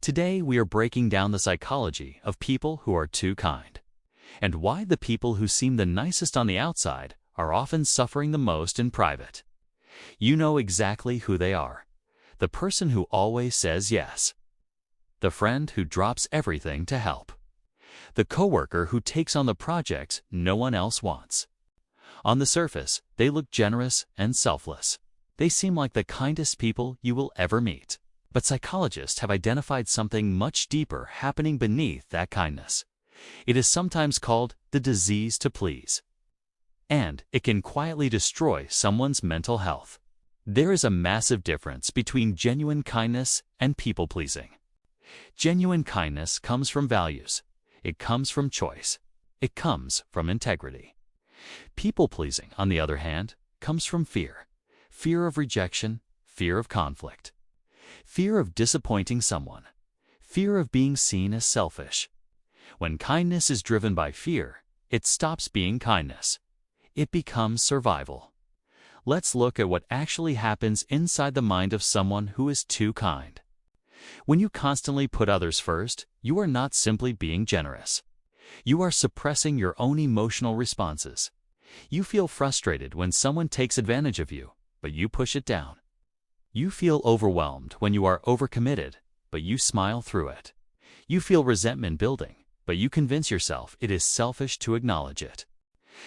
Today, we are breaking down the psychology of people who are too kind, and why the people who seem the nicest on the outside are often suffering the most in private. You know exactly who they are. The person who always says yes. The friend who drops everything to help. The coworker who takes on the projects no one else wants. On the surface, they look generous and selfless. They seem like the kindest people you will ever meet. But psychologists have identified something much deeper happening beneath that kindness. It is sometimes called the disease to please. And it can quietly destroy someone's mental health. There is a massive difference between genuine kindness and people-pleasing. Genuine kindness comes from values. It comes from choice. It comes from integrity. People-pleasing, on the other hand, comes from fear. Fear of rejection, fear of conflict. Fear of disappointing someone. Fear of being seen as selfish. When kindness is driven by fear, it stops being kindness. It becomes survival. Let's look at what actually happens inside the mind of someone who is too kind. When you constantly put others first, you are not simply being generous. You are suppressing your own emotional responses. You feel frustrated when someone takes advantage of you, but you push it down. You feel overwhelmed when you are overcommitted, but you smile through it. You feel resentment building, but you convince yourself it is selfish to acknowledge it.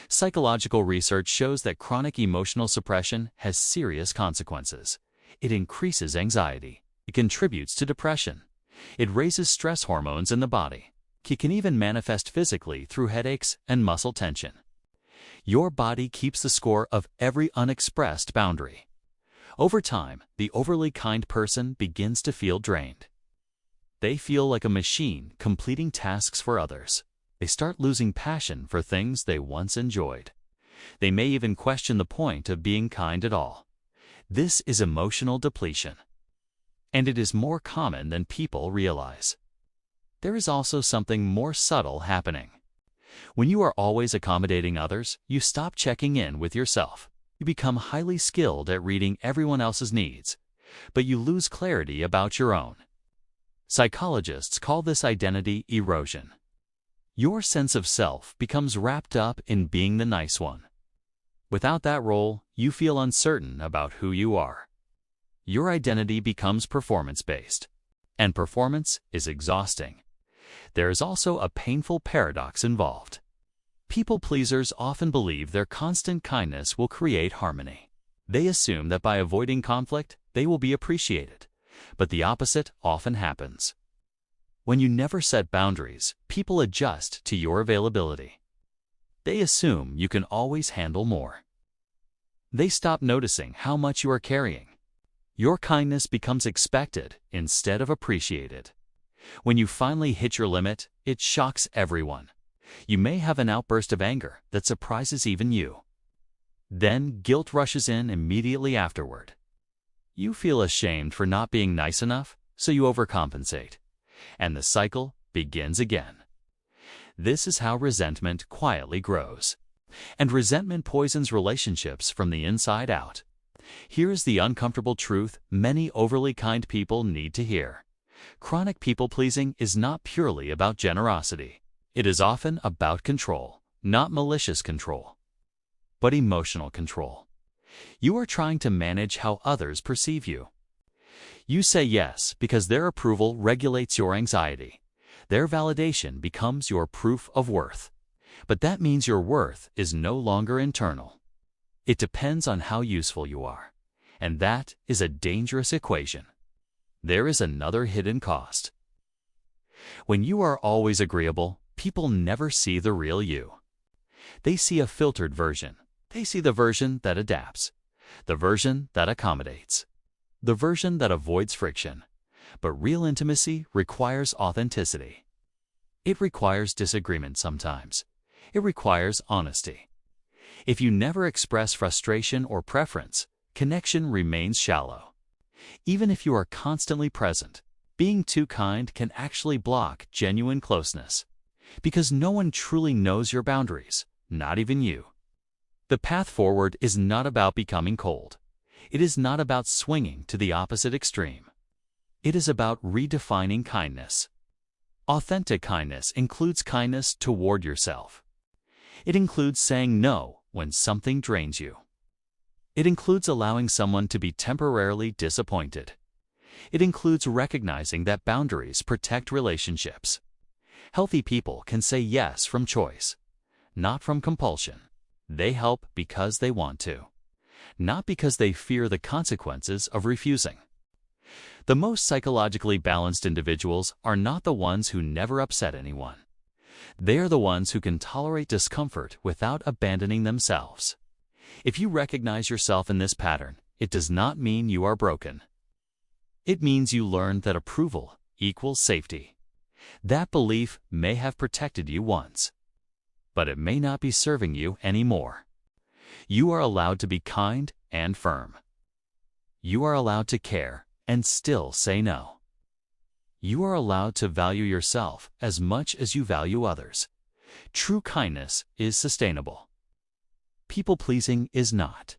Psychological research shows that chronic emotional suppression has serious consequences. It increases anxiety. It contributes to depression. It raises stress hormones in the body. It can even manifest physically through headaches and muscle tension. Your body keeps the score of every unexpressed boundary. Over time, the overly kind person begins to feel drained. They feel like a machine completing tasks for others. They start losing passion for things they once enjoyed. They may even question the point of being kind at all. This is emotional depletion. And it is more common than people realize. There is also something more subtle happening. When you are always accommodating others, you stop checking in with yourself. You become highly skilled at reading everyone else's needs, but you lose clarity about your own. Psychologists call this identity erosion. Your sense of self becomes wrapped up in being the nice one. Without that role, you feel uncertain about who you are. Your identity becomes performance-based, and performance is exhausting. There is also a painful paradox involved. People-pleasers often believe their constant kindness will create harmony. They assume that by avoiding conflict, they will be appreciated, but the opposite often happens. When you never set boundaries, people adjust to your availability. They assume you can always handle more. They stop noticing how much you are carrying. Your kindness becomes expected instead of appreciated. When you finally hit your limit, it shocks everyone. You may have an outburst of anger that surprises even you. Then guilt rushes in immediately afterward. You feel ashamed for not being nice enough, so you overcompensate. And the cycle begins again. This is how resentment quietly grows. And resentment poisons relationships from the inside out. Here is the uncomfortable truth many overly kind people need to hear. Chronic people-pleasing is not purely about generosity. It is often about control, not malicious control, but emotional control. You are trying to manage how others perceive you. You say yes because their approval regulates your anxiety. Their validation becomes your proof of worth. But that means your worth is no longer internal. It depends on how useful you are. And that is a dangerous equation. There is another hidden cost. When you are always agreeable, people never see the real you. They see a filtered version. They see the version that adapts, the version that accommodates, the version that avoids friction. But real intimacy requires authenticity. It requires disagreement sometimes. It requires honesty. If you never express frustration or preference, connection remains shallow. Even if you are constantly present, being too kind can actually block genuine closeness. Because no one truly knows your boundaries, not even you. The path forward is not about becoming cold. It is not about swinging to the opposite extreme. It is about redefining kindness. Authentic kindness includes kindness toward yourself. It includes saying no when something drains you. It includes allowing someone to be temporarily disappointed. It includes recognizing that boundaries protect relationships. Healthy people can say yes from choice, not from compulsion. They help because they want to, not because they fear the consequences of refusing. The most psychologically balanced individuals are not the ones who never upset anyone. They are the ones who can tolerate discomfort without abandoning themselves. If you recognize yourself in this pattern, it does not mean you are broken. It means you learned that approval equals safety. That belief may have protected you once, but it may not be serving you anymore. You are allowed to be kind and firm. You are allowed to care and still say no. You are allowed to value yourself as much as you value others. True kindness is sustainable. People-pleasing is not.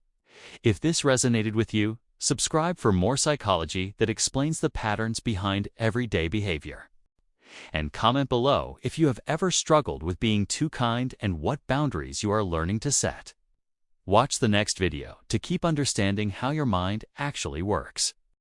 If this resonated with you, subscribe for more psychology that explains the patterns behind everyday behavior. And comment below if you have ever struggled with being too kind and what boundaries you are learning to set. Watch the next video to keep understanding how your mind actually works.